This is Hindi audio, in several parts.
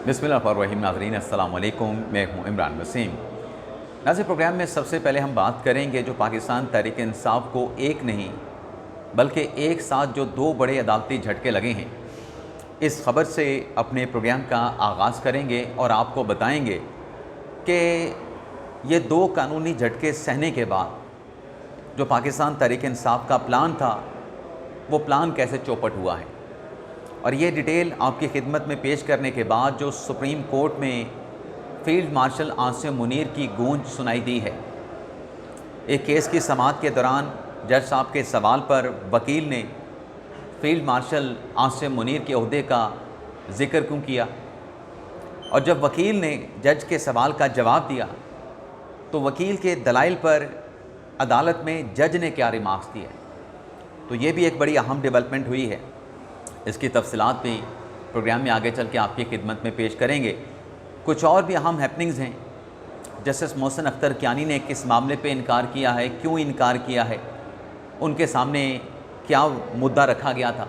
बिस्मिल्लाहिर्रहमानिर्रहीम। नाज़रीन अस्सलाम वालेकुम, मैं हूँ इमरान वसीम। नाज़रीन, प्रोग्राम में सबसे पहले हम बात करेंगे जो पाकिस्तान तहरीक इंसाफ को एक नहीं बल्कि एक साथ जो दो बड़े अदालती झटके लगे हैं, इस ख़बर से अपने प्रोग्राम का आगाज़ करेंगे और आपको बताएंगे कि ये दो कानूनी झटके सहने के बाद जो पाकिस्तान तहरीक इंसाफ का प्लान था, वो प्लान कैसे चौपट हुआ है। और ये डिटेल आपकी खिदमत में पेश करने के बाद जो सुप्रीम कोर्ट में फ़ील्ड मार्शल आसिम मुनीर की गूंज सुनाई दी है। एक केस की समाअत के दौरान जज साहब के सवाल पर वकील ने फ़ील्ड मार्शल आसिम मुनीर के ओहदे का ज़िक्र क्यों किया, और जब वकील ने जज के सवाल का जवाब दिया तो वकील के दलाइल पर अदालत में जज ने क्या रिमार्क्स दिए। तो ये भी एक बड़ी अहम डेवलपमेंट हुई है। इसकी तफसीलात भी प्रोग्राम में आगे चल के आपकी खिदमत में पेश करेंगे। कुछ और भी अहम हैपनिंग्स हैं। जस्टिस मोहसिन अख्तर कियानी ने किस मामले पे इनकार किया है, क्यों इनकार किया है, उनके सामने क्या मुद्दा रखा गया था।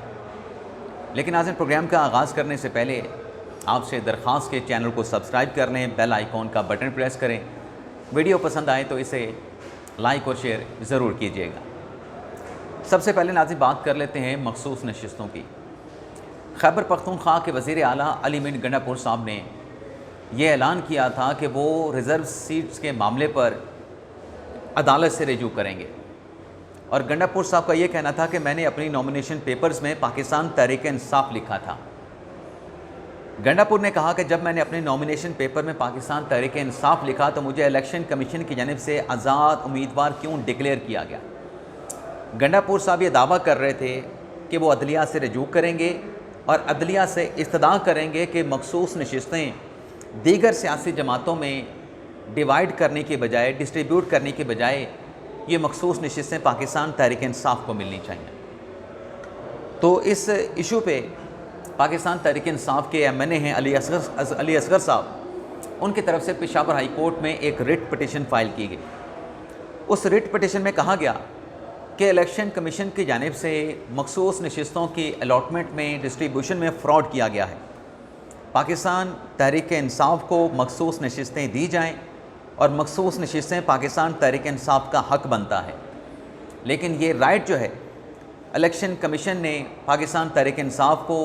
लेकिन आज प्रोग्राम का आगाज़ करने से पहले आपसे दरख्वास्त के चैनल को सब्सक्राइब कर लें, बेल आइकॉन का बटन प्रेस करें। वीडियो पसंद आए तो इसे लाइक और शेयर ज़रूर कीजिएगा। सबसे पहले नाज़रीन बात कर लेते हैं मखसूस नशिस्तों की। खैबर पख्तूनख्वा के वज़ीर आला अली मीन गंडापुर साहब ने यह ऐलान किया था कि वो रिज़र्व सीट्स के मामले पर अदालत से रजू करेंगे। और गंडापुर साहब का ये कहना था कि मैंने अपनी नॉमिनेशन पेपर्स में पाकिस्तान तहरीक इंसाफ लिखा था। गंडापुर ने कहा कि जब मैंने अपने नॉमिनेशन पेपर में पाकिस्तान तहरीक इंसाफ लिखा तो मुझे इलेक्शन कमीशन की जानिब से आज़ाद उम्मीदवार क्यों डिक्लेयर किया गया। गंडापुर साहब ये दावा कर रहे थे कि वो अदलिया से रजू करेंगे और अदलिया से इस्तदा करेंगे कि मखसूस नशिस्तें दीगर सियासी जमातों में डिवाइड करने के बजाय, डिस्ट्रीब्यूट करने के बजाय ये मखसूस नशिस्तें पाकिस्तान तहरीक इंसाफ को मिलनी चाहिए। तो इस इशू पे पाकिस्तान तहरीक इंसाफ के MNA हैं अली असगर साहब, उनकी तरफ से पेशावर हाई कोर्ट में एक रिट पिटिशन फ़ाइल की गई। उस रिट पिटिशन में कहा गया कि इलेक्शन कमीशन की जानिब से मखसूस नशिस्तों की अलॉटमेंट में, डिस्ट्रीब्यूशन में फ़्रॉड किया गया है। पाकिस्तान तहरीक इंसाफ को मखसूस नशिस्तें दी जाएं और मखसूस नशिस्तें पाकिस्तान तहरीक इंसाफ का हक़ बनता है। लेकिन ये राइट जो है, इलेक्शन कमीशन ने पाकिस्तान तहरीक इंसाफ को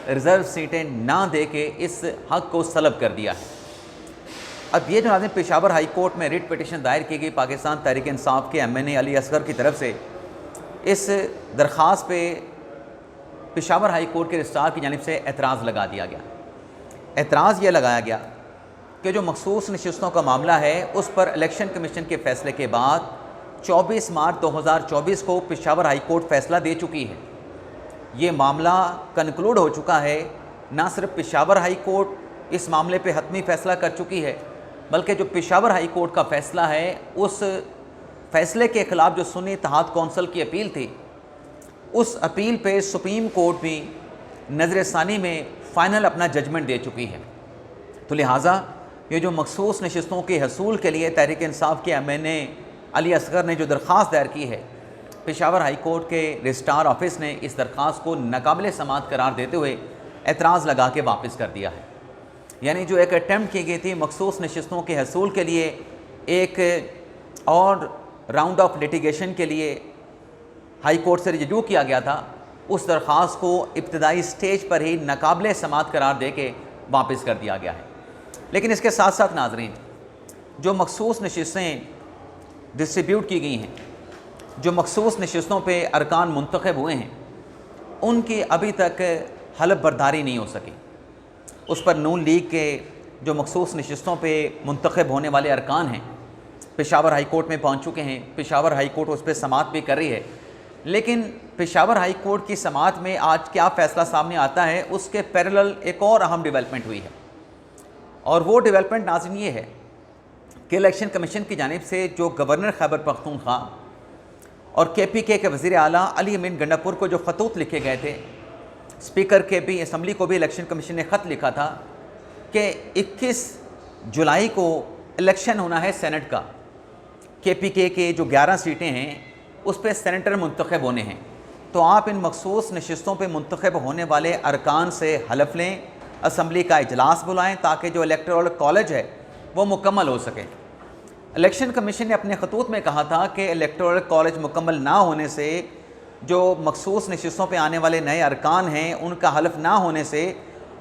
रिज़र्व सीटें ना दे के इस हक़ को सलब कर दिया है। अब ये जो पेशावर हाई कोर्ट में रिट पिटिशन दायर की गई पाकिस्तान तहरीक इंसाफ के MNA अली असगर की तरफ से, इस दरख्वास्त पे पेशावर हाई कोर्ट के रजिस्ट्रार की जानिब से एतराज़ लगा दिया गया। एतराज़ ये लगाया गया कि जो मखसूस नशिस्तों का मामला है उस पर इलेक्शन कमीशन के फ़ैसले के बाद 24 मार्च 2024 को पेशावर हाई कोर्ट फ़ैसला दे चुकी है। ये मामला कंक्लूड हो चुका है। ना सिर्फ पेशावर हाई कोर्ट इस मामले पे हतमी फ़ैसला कर चुकी है, बल्कि जो पेशावर हाई कोर्ट का फ़ैसला है, उस फ़ैसले के ख़िलाफ़ जो सुन्नी इत्तेहाद कौंसिल की अपील थी, उस अपील पे सुप्रीम कोर्ट भी नज़र-ए-सानी में फ़ाइनल अपना जजमेंट दे चुकी है। तो लिहाजा ये जो मखसूस नशिस्तों के हसूल के लिए तहरीक इंसाफ के MNA अली असगर ने जो दरख्वास्त दायर की है, पेशावर हाई कोर्ट के रजिस्ट्रार ऑफिस ने इस दरख्वास्त को नाकाबिल समाअत करार देते हुए एतराज़ लगा के वापस कर दिया है। यानी जो एक अटैम्प्ट की गई थी मखसूस नशिस्तों के हसूल के लिए, एक और राउंड ऑफ लिटिगेशन के लिए हाई कोर्ट से रजू किया गया था, उस दरख्वास्त को इब्तदाई स्टेज पर ही नाकाबिल समाअत करार दे के वापस कर दिया गया है। लेकिन इसके साथ साथ नाज़रीन, जो मखसूस नशिस्तें डिस्ट्रीब्यूट की गई हैं, जो मखसूस नशिस्तों पे अरकान मुंतखब हुए हैं, उनकी अभी तक हलफ बर्दारी नहीं हो सकी। उस पर नून लीग के जो मखसूस नशिस्तों पे मुंतखब होने वाले अरकान हैं, पेशावर हाई कोर्ट में पहुंच चुके हैं। पेशावर हाई कोर्ट उस पर समाअत भी कर रही है। लेकिन पेशावर हाई कोर्ट की समाअत में आज क्या फ़ैसला सामने आता है, उसके पैरेलल एक और अहम डेवलपमेंट हुई है। और वो डेवलपमेंट नाज़रीन ये है कि इलेक्शन कमीशन की जानिब से जो गवर्नर खैबर पख्तूनख्वा और KPK के वज़ीर आला अली मीन गंडापुर को जो ख़तूत लिखे गए थे, स्पीकर के भी, असम्बली को भी इलेक्शन कमीशन ने ख़त लिखा था कि 21 जुलाई को इलेक्शन होना है सेनेट का। KPK के जो 11 सीटें हैं उस पर सेनेटर मुंतखब होने हैं। तो आप इन मखसूस नशिस्तों पर मुंतखब होने वाले अरकान से हलफ लें असम्बली का इजलास बुलाएं ताकि जो इलेक्टोरल कॉलेज है वो मुकम्मल हो सके। इलेक्शन कमीशन ने अपने खतूत में कहा था कि इलेक्टोरल कॉलेज मुकम्मल ना होने से जो मखसूस नशिस्तों पे आने वाले नए अरकान हैं उनका हल्फ ना होने से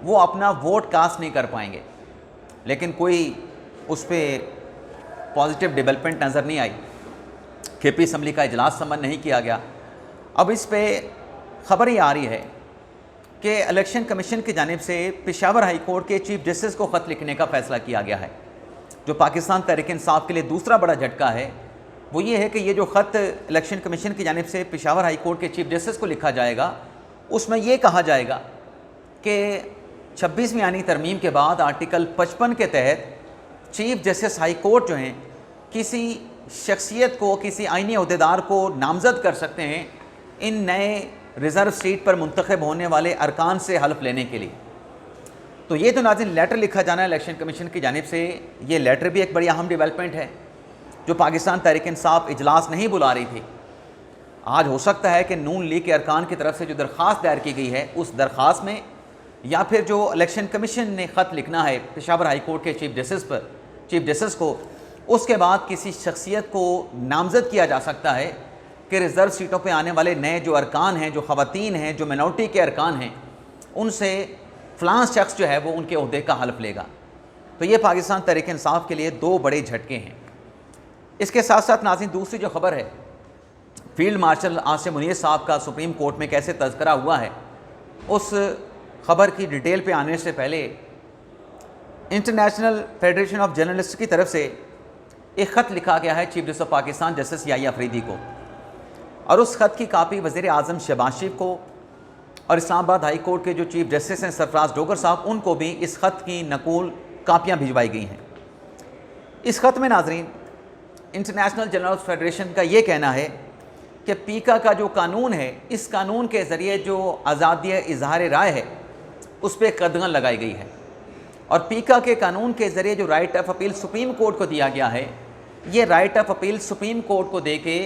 वो अपना वोट कास्ट नहीं कर पाएंगे, लेकिन कोई उस पर पॉजिटिव डेवलपमेंट नज़र नहीं आई। KP असम्बली का इजलास सम्पन्न नहीं किया गया। अब इस पे ख़बर ही आ रही है कि इलेक्शन कमीशन की जानिब से पेशावर हाई कोर्ट के चीफ जस्टिस को ख़त लिखने का फ़ैसला किया गया है। जो पाकिस्तान तहरीक इंसाफ के लिए दूसरा बड़ा झटका है वो ये है कि ये जो ख़त इलेक्शन कमीशन की जानिब से पेशावर हाई कोर्ट के चीफ जस्टिस को लिखा जाएगा उसमें ये कहा जाएगा कि 26वीं आईनी तरमीम के बाद आर्टिकल 55 के तहत चीफ जस्टिस हाई कोर्ट जो हैं किसी शख्सियत को, किसी आईनी अहदेदार को नामज़द कर सकते हैं इन नए रिज़र्व सीट पर मुंतखब होने वाले अरकान से हल्फ लेने के लिए। तो ये तो नाज़रीन लेटर लिखा जाना है इलेक्शन कमीशन की जानिब से, ये लेटर भी एक बड़ी अहम डेवलपमेंट है। जो पाकिस्तान तहरीक इंसाफ इजलास नहीं बुला रही थी, आज हो सकता है कि नून लीग के अरकान की तरफ से जो दरख्वास्त दायर की गई है उस दरख्वास्त में, या फिर जो इलेक्शन कमीशन ने ख़त लिखना है पेशावर हाई कोर्ट के चीफ जस्टिस को, उसके बाद किसी शख्सियत को नामज़द किया जा सकता है कि रिज़र्व सीटों पे आने वाले नए जो अरकान हैं, जो ख़वातीन हैं, जो मिनॉरिटी के अरकान हैं, उनसे फ़लाँ शख्स जो है वो उनके ओहदे का हल्फ लेगा। तो ये पाकिस्तान तहरीक इंसाफ के लिए दो बड़े झटके हैं। इसके साथ साथ नाज़रीन दूसरी जो ख़बर है, फील्ड मार्शल आसिम मुनीर साहब का सुप्रीम कोर्ट में कैसे तज़किरा हुआ है, उस ख़बर की डिटेल पे आने से पहले इंटरनेशनल फेडरेशन ऑफ जर्नलिस्ट की तरफ से एक ख़त लिखा गया है chief justice of Pakistan justice Yahya Afridi को, और उस ख़त की कापी वज़ीर आज़म शहबाज शरीफ को और इस्लामाबाद हाई कोर्ट के जो चीफ जस्टिस हैं सरफराज डोगर साहब, उनको भी इस ख़त की नकूल कापियाँ भिजवाई गई हैं। इस ख़त में नाज़रीन इंटरनेशनल जर्नलिस्ट फेडरेशन का ये कहना है कि पीका का जो कानून है, इस कानून के ज़रिए जो आज़ादी इज़हार राय है उस पर कदगन लगाई गई है, और पीका के कानून के ज़रिए जो right of appeal supreme court को दिया गया है, ये right of appeal supreme court को दे के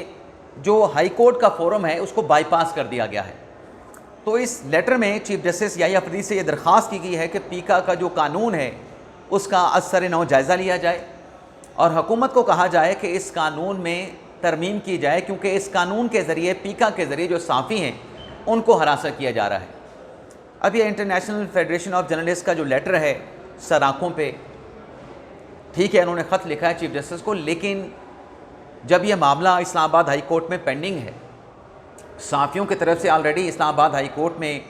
जो हाई कोर्ट का फोरम है उसको बाईपास कर दिया गया है। तो इस लेटर में चीफ जस्टिस याहिया अफरीदी से ये दरख्वास्त की गई है कि पीका का जो कानून है उसका असर नौ जायज़ा लिया जाए और हुकूमत को कहा जाए कि इस कानून में तरमीम की जाए, क्योंकि इस कानून के ज़रिए, पीका के ज़रिए जो साफ़ी हैं उनको हरासा किया जा रहा है। अब ये इंटरनेशनल फेडरेशन ऑफ जर्नलिस्ट का जो लेटर है सराखों पे, ठीक है उन्होंने ख़त लिखा है चीफ जस्टिस को, लेकिन जब यह मामला इस्लामाबाद हाई कोर्ट में पेंडिंग है, साफ़ियों की तरफ से ऑलरेडी इस्लामाबाद हाई कोर्ट में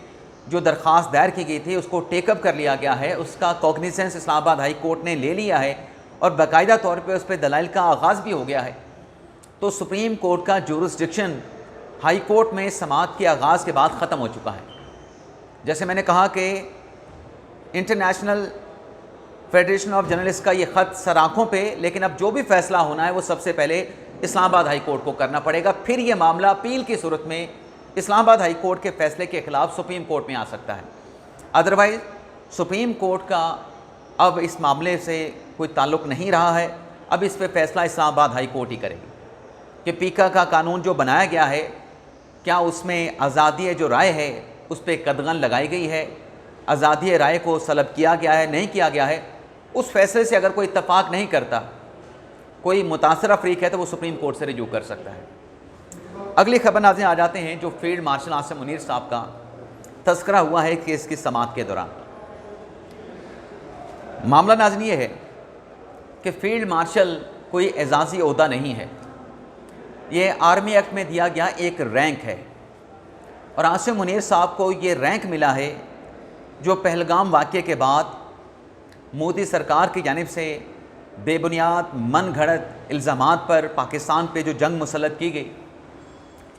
जो दरख्वास्त दायर की गई थी उसको टेकअप कर लिया गया है, उसका कॉग्निजेंस इस्लामाबाद हाई कोर्ट ने ले लिया है और बाकायदा तौर पे उस पर दलाइल का आगाज़ भी हो गया है। तो सुप्रीम कोर्ट का जुरिस्डिक्शन हाई कोर्ट में समाअत के आगाज़ के बाद ख़त्म हो चुका है। जैसे मैंने कहा कि इंटरनेशनल फेडरेशन ऑफ जर्नलिस्ट का ये ख़त सर आँखों पे, लेकिन अब जो भी फ़ैसला होना है वो सबसे पहले इस्लामाबाद हाई कोर्ट को करना पड़ेगा, फिर ये मामला अपील की सूरत में इस्लामाबाद हाई कोर्ट के फ़ैसले के ख़िलाफ़ सुप्रीम कोर्ट में आ सकता है। अदरवाइज़ सुप्रीम कोर्ट का अब इस मामले से कोई ताल्लुक़ नहीं रहा है, अब इस पर फ़ैसला इस्लामाबाद हाई कोर्ट ही करेगी कि पीका का कानून जो बनाया गया है क्या उसमें आज़ादी जो राय है उस पर कदगन लगाई गई है, आज़ादी राय को सलब किया गया है, नहीं किया गया है। उस फैसले से अगर कोई इत्तफाक नहीं करता, कोई मुतासरा फ़रीक है, तो वो सुप्रीम कोर्ट से रिजू कर सकता है। अगली खबर नाज़रीन आ जाते हैं जो फील्ड मार्शल आसिम मुनीर साहब का तज़किरा हुआ है केस की समाअत के दौरान। मामला नाज़रीन ये है कि फील्ड मार्शल कोई एजाज़ी ओहदा नहीं है, ये आर्मी एक्ट में दिया गया एक रैंक है, और आसिम मुनीर साहब को ये रैंक मिला है जो पहलगाम वाक़ये के बाद मोदी सरकार की जानिब से बेबुनियाद मन घड़त इल्ज़ामात पर पाकिस्तान पे जो जंग मुसल्लत की गई,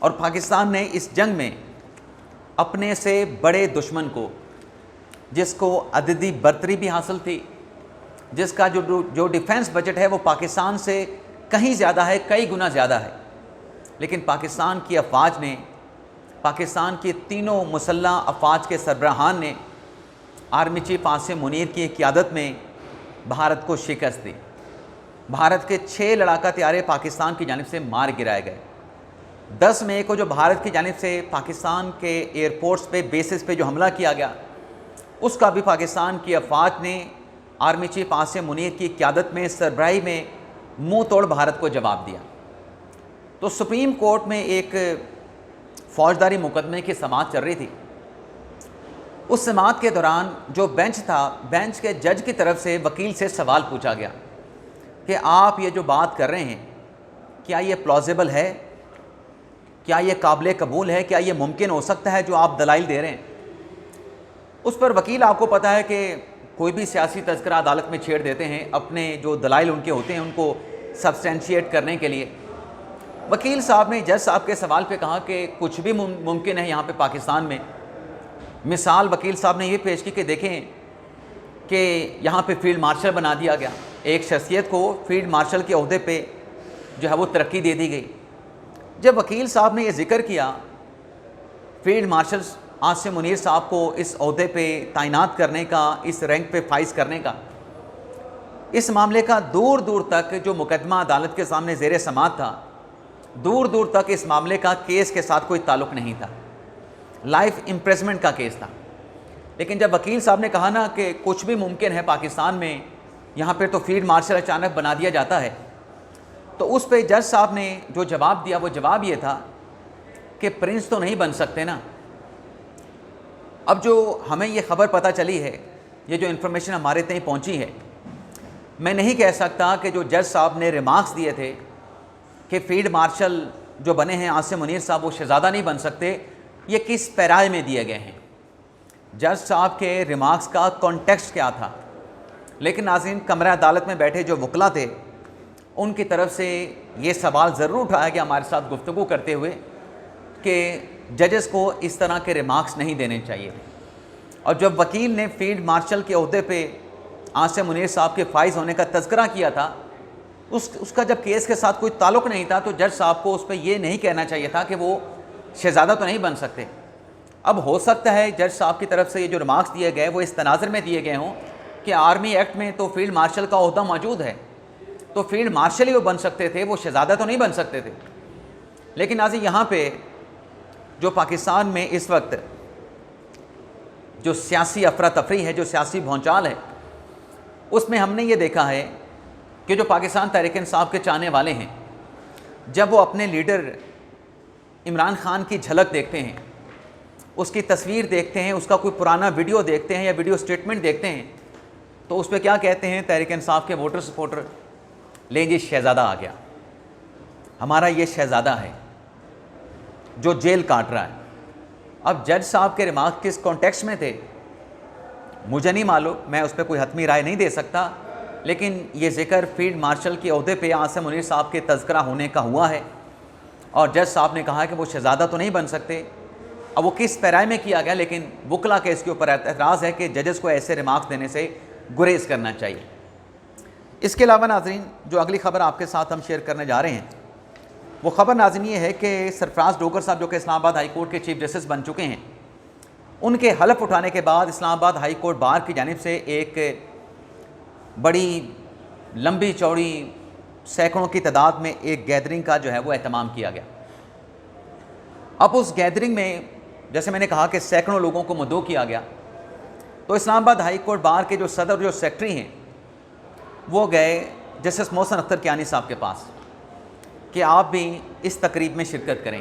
और पाकिस्तान ने इस जंग में अपने से बड़े दुश्मन को, जिसको अददी बर्तरी भी हासिल थी, जिसका जो डिफेंस बजट है वो पाकिस्तान से कहीं ज़्यादा है, कई गुना ज़्यादा है, लेकिन पाकिस्तान की अफवाज ने, पाकिस्तान की तीनों मुसल्लह अफवाज के सरबराहान ने आर्मी चीफ आसिम मुनीर की क़ियादत में भारत को शिकस्त दी। भारत के 6 लड़ाका तैयारे पाकिस्तान की जानिब से मार गिराए गए। 10 मई को जो भारत की जानिब से पाकिस्तान के एयरपोर्ट्स पे, बेसिस पे जो हमला किया गया, उसका भी पाकिस्तान की अफवाज ने आर्मी चीफ आसिम मुनीर की क़यादत में सरबराही में मुंह तोड़ भारत को जवाब दिया। तो सुप्रीम कोर्ट में एक फौजदारी मुकदमे की समाअत चल रही थी। उस समाअत के दौरान जो बेंच था, बेंच के जज की तरफ से वकील से सवाल पूछा गया कि आप ये जो बात कर रहे हैं, क्या ये प्लॉजिबल है, क्या ये काबिल कबूल है, क्या ये मुमकिन हो सकता है जो आप दलाइल दे रहे हैं। उस पर वकील, आपको पता है कि कोई भी सियासी तज़किरा अदालत में छेड़ देते हैं अपने जो दलाइल उनके होते हैं उनको सब्सटेंशिएट करने के लिए। वकील साहब ने जज साहब के सवाल पे कहा कि कुछ भी मुमकिन है यहाँ पे पाकिस्तान में। मिसाल वकील साहब ने ये पेश की कि देखें कि यहाँ पे फील्ड मार्शल बना दिया गया, एक शख्सियत को फील्ड मार्शल के ओहदे पे जो है वो तरक्की दे दी गई। जब वकील साहब ने ये जिक्र किया फील्ड मार्शल आसिम मुनीर साहब को इस ओहदे पे तैनात करने का, इस रैंक पे फाइज करने का, इस मामले का दूर दूर तक जो मुकदमा अदालत के सामने ज़ेरे समाअत था, दूर दूर तक इस मामले का केस के साथ कोई ताल्लुक़ नहीं था, लाइफ इम्प्रेजमेंट का केस था। लेकिन जब वकील साहब ने कहा ना कि कुछ भी मुमकिन है पाकिस्तान में, यहाँ पे तो फील्ड मार्शल अचानक बना दिया जाता है, तो उस पे जज साहब ने जो जवाब दिया वो जवाब ये था कि प्रिंस तो नहीं बन सकते ना। अब जो हमें ये ख़बर पता चली है, ये जो इन्फॉर्मेशन हमारे तक पहुँची है, मैं नहीं कह सकता कि जो जज साहब ने रिमार्क्स दिए थे कि फील्ड मार्शल जो बने हैं आसिम मुनीर साहब वो शहज़ादा नहीं बन सकते, ये किस पैराए में दिए गए हैं, जज साहब के रिमार्क्स का कॉन्टेक्स्ट क्या था। लेकिन नाज़रीन, कमरा अदालत में बैठे जो वकला थे उनकी तरफ से ये सवाल ज़रूर उठाया गया हमारे साथ गुफ्तगू करते हुए कि जजेस को इस तरह के रिमार्क्स नहीं देने चाहिए। और जब वकील ने फील्ड मार्शल के ओहदे पे आसिम मुनीर साहब के फाइज होने का तज़किरा किया था, उसका जब केस के साथ कोई ताल्लुक़ नहीं था, तो जज साहब को उस पर यह नहीं कहना चाहिए था कि वो शहज़ादा तो नहीं बन सकते। अब हो सकता है जज साहब की तरफ से ये जो रिमार्क्स दिए गए वो इस तनाज़ुर में दिए गए हों कि आर्मी एक्ट में तो फील्ड मार्शल का ओहदा मौजूद है, तो फील्ड मार्शल ही वो बन सकते थे, वो शहज़ादा तो नहीं बन सकते थे। लेकिन नाज़रीन, यहाँ पे जो पाकिस्तान में इस वक्त जो सियासी अफरा तफरी है, जो सियासी भौचाल है, उसमें हमने ये देखा है कि जो पाकिस्तान तहरीक इंसाफ के चाहने वाले हैं, जब वो अपने लीडर इमरान खान की झलक देखते हैं, उसकी तस्वीर देखते हैं, उसका कोई पुराना वीडियो देखते हैं या वीडियो स्टेटमेंट देखते हैं, तो उस पर क्या कहते हैं तहरीक इंसाफ के वोटर सपोर्टर, ले जी शहज़ादा आ गया, हमारा ये शहज़ादा है जो जेल काट रहा है। अब जज साहब के रिमार्क किस कॉन्टेक्स्ट में थे मुझे नहीं मालूम, मैं उस पर कोई हतमी राय नहीं दे सकता, लेकिन ये ज़िक्र फील्ड मार्शल के ओहदे पे आसिम मुनीर साहब के तज़किरा होने का हुआ है और जज साहब ने कहा कि वो शहज़ादा तो नहीं बन सकते। अब वो किस पैराए में किया गया, लेकिन वकला के इसके ऊपर एतराज़ है कि जजेस को ऐसे रिमार्क्स देने से गुरेज करना चाहिए। इसके अलावा नाज़रीन, जो अगली ख़बर आपके साथ हम शेयर करने जा रहे हैं वो ख़बर नाज़रीन ये है कि सरफराज डोगर साहब जो कि इस्लामाबाद हाई कोर्ट के चीफ जस्टिस बन चुके हैं, उनके हलफ उठाने के बाद इस्लामाबाद हाई कोर्ट बार की जानिब से एक बड़ी लंबी चौड़ी सैकड़ों की तादाद में एक गैदरिंग का जो है वो एहतमाम किया गया। अब उस गैदरिंग में जैसे मैंने कहा कि सैकड़ों लोगों को मदऊ किया गया, तो इस्लामाबाद हाई कोर्ट बार के जो सदर, जो सेक्रेटरी हैं, वो गए जस्टिस मोहसिन अख्तर कियानी साहब के पास कि आप भी इस तकरीब में शिरकत करें।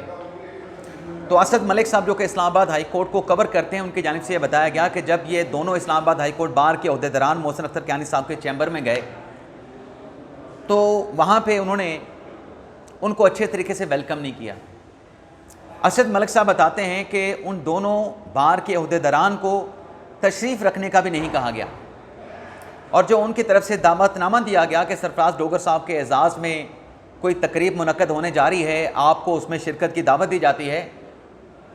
तो असद मलिक साहब जो कि इस्लामाबाद हाई कोर्ट को कवर करते हैं, उनकी जानिब से यह बताया गया कि जब ये दोनों इस्लामाबाद हाई कोर्ट बार के अहदेदारान मोहसिन अख्तर कियानी साहब के चैम्बर में गए तो वहाँ पे उन्होंने उनको अच्छे तरीके से वेलकम नहीं किया। असद मलिक साहब बताते हैं कि उन दोनों बार के अहदेदारान को तशरीफ़ रखने का भी नहीं कहा गया और जो उनकी तरफ से दावतनामा दिया गया कि सरफराज डोगर साहब के एजाज़ में कोई तकरीब मुनक्कद होने जा रही है, आपको उसमें शिरकत की दावत दी जाती है,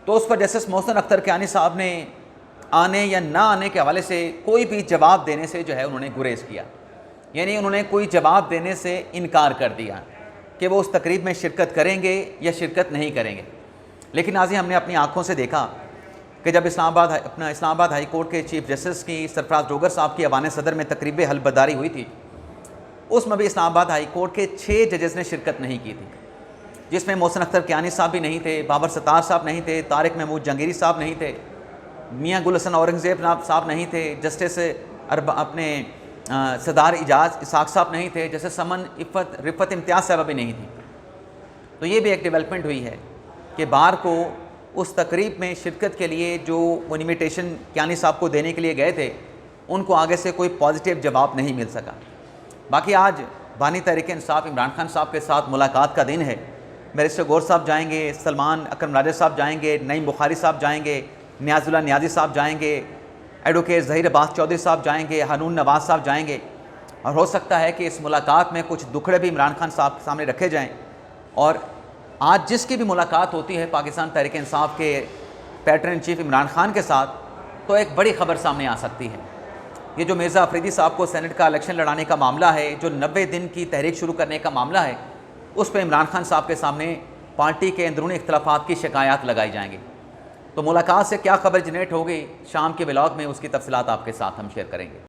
तो उस पर जस्टिस मोहसिन अख्तर कियानी साहब ने आने या ना आने के हवाले से कोई भी जवाब देने से जो है उन्होंने गुरेज किया, यानी उन्होंने कोई जवाब देने से इनकार कर दिया कि वो उस तकरीब में शिरकत करेंगे या शिरकत नहीं करेंगे। लेकिन आज ही हमने अपनी आँखों से देखा कि जब इस्लामाबाद हाई कोर्ट के चीफ जस्टिस की सरफराज डोगर साहब की अवान सदर में तकरीब हलबदारी हुई थी, उसमें भी इस्लामाबाद हाई कोर्ट के 6 जजेस ने शिरकत नहीं की थी, जिसमें मोहसिन अख्तर कियानी साहब भी नहीं थे, बाबर सत्तार साहब नहीं थे, तारिक महमूद जहांगीरी साहब नहीं थे मियाँ गुल हसन औरंगज़ेब साहब नहीं थे, जस्टिस अपने सरदार इजाज़ इसाक साहब नहीं थे, जैसे समन रिफ़त इम्तियाज़ साहबा भी नहीं थी। तो ये भी एक डेवलपमेंट हुई है कि बार को उस तकरीब में शिरकत के लिए जो इन्विटेशन कियानी साहब को देने के लिए गए थे, उनको आगे से कोई पॉजिटिव जवाब नहीं मिल सका। बाकी आज बानी तहरीक इंसाफ इमरान खान साहब के साथ मुलाकात का दिन है। बैरिस्टर गौर साहब जाएंगे, सलमान अकरम राजा साहब जाएंगे, नईम बुखारी साहब जाएंगे, नियाज़ुल्लाह नियाज़ी साहब जाएंगे, एडवोकेट ज़हीर अब्बास चौधरी साहब जाएंगे, हारून नवाज़ साहब जाएंगे। और हो सकता है कि इस मुलाकात में कुछ दुखड़े भी इमरान खान साहब के सामने रखे जाएँ। और आज जिसकी भी मुलाकात होती है पाकिस्तान तहरीक इंसाफ के pattern in chief Imran Khan के साथ, तो एक बड़ी ख़बर सामने आ सकती है। ये जो मिर्ज़ा अफरीदी साहब को सेनेट का इलेक्शन लड़ाने का मामला है, जो 90 दिन की तहरीक शुरू करने का मामला है, उस पर इमरान खान साहब के सामने पार्टी के अंदरूनी इख्तलाफात की शिकायत लगाई जाएंगी। तो मुलाकात से क्या खबर जनरेट होगी, शाम के व्लॉग में उसकी तफसीलात आपके साथ हम शेयर करेंगे।